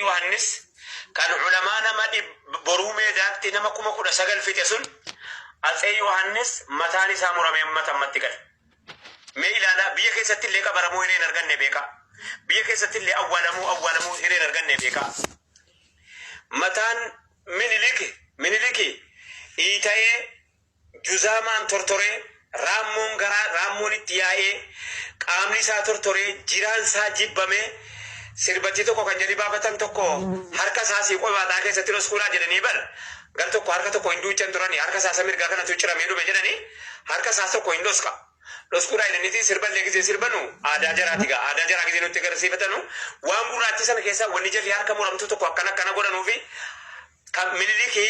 يوحنس كان علماء نما برومي ذات نما كما كنا سجل في تسون أسأل يوحنس متاني سامورا ميمة تمتكل ميلانا بيك ستيل لك برمو هنا نرجع نبيكا بيك ستيل أولمو هنا نرجع نبيكا متان من لك إيتاي جزامان ترتوري رامون التياي قامني سا ترتوري جيران سا جيبامي سربتي تو كان جدي بابتان توكو هركا ساسي كوي باتا كي ستيرو سكولا جدني بل غل تو هركا تو كويندو چندراني هركا ساسا مير غاكنا تو چرا ميدو بجدني هركا ساسا كويندوسكا لوسكولا إلنيتي سربل لكي سربنو آدا جراتيغا آدا جراكي دينو تكر سيفتنو وامبو راتي سن كيسا ونجا في هركا مرمتو تو كنا غودا نوفي miliki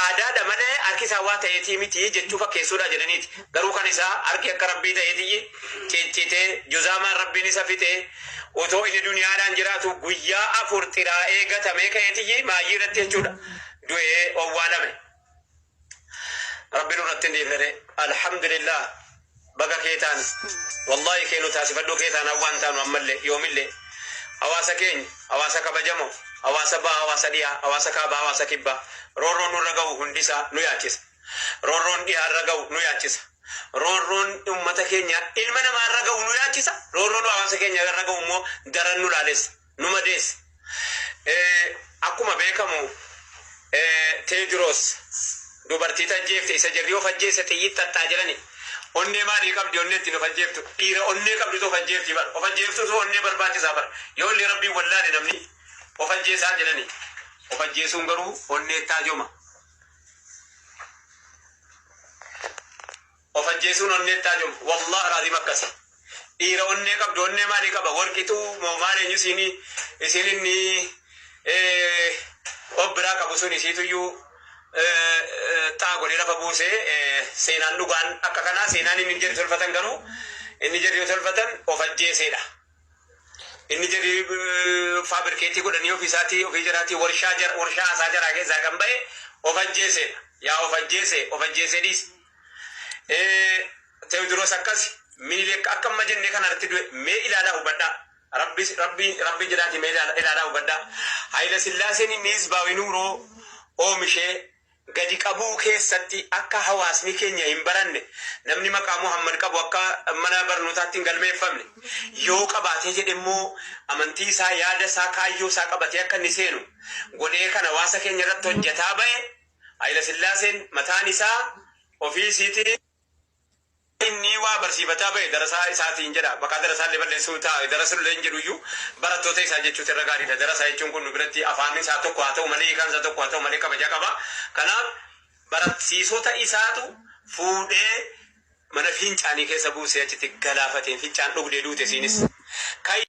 ada da mane arki sawa ta yati miti jettu fa kesuda jedani garu kan isa arki akarabbi ta yati cecete juzama rabbini safite oto ile dunya dan jiratu guyya afur tirae gata me ka yati ma yirate chuda duye o walame rabbinu rattindi fere alhamdulillah baga ketan wallahi kenu tasifadu ketan awantan amalle yomille awasa ken awasa kabajamo awasa ba awasa dia awasa ka ba awasa kibba roron nu ragaw hundisa nu yachis roron dia ragaw nu yachis roron ummata kenya ilmana ma ragaw nu yachisa roron awasa kenya ragaw mo daran nu lales nu mades akuma bekamu tedros dubartita jefte isa jerriyo fajjese tiyitta tajirani onne mari kabdi onne tino fajjeftu ira onne kabdi to fajjefti bar o fajjeftu to onne barbati sabar yo li rabbi wallahi namni وفجي ساجلني وفجي سونغرو وني تاجوما وفجي سون وني تاجوم والله راضي مكسي إيرا وني كاب دوني مالي كاب وركتو مومالي نيسيني إسيني أبرا كابوسوني سيتو يو تاغو لي رفبوسي سينان لغان أكاكنا سيناني من جري سلفتن غنو إني جري سلفتن وفجي سيدا إني جري فابريكيتي كده نيو في ساتي وفي جراتي ورشة ساجر آگے زاگم بھائی اوفجیسے یا اوفجیسے دیس تودرو سکس منی لیک اکم مجن نیکن ارتی دوے میں الالہ بڑا ربی جراتی میں الالہ بڑا حیل سلاسینی نیز باوینو رو او مشے gadi qabu keessatti akka hawaasni keenya hin baranne namni maqaa Muhammad qabu akka mana barnootaatti hin galmeeffamne yoo qabaatee jedhemmoo amantii isaa yaada isaa kaayyoo isaa qabatee akka inni seenu godhee kana hawaasa keenya irratti hojjetaa ba'e Hayila Sillaaseen mataan isaa ofiisiitii inni waa barsiifataa ba'e darasaa isaatiin jedha bakka darasaa illee balleessuu ta'a darasaa illee hin jedhuyyuu barattoota isaa jechuutti irra gaariidha darasaa jechuun kun biratti afaan isaa tokko haa ta'u malee hiikaan isaa tokko haa ta'u malee kabajaa qaba kanaaf barsiisota isaatu fuudhee mana fincaanii keessa buusee achitti galaafatee fincaan dhugdee duute siinis kan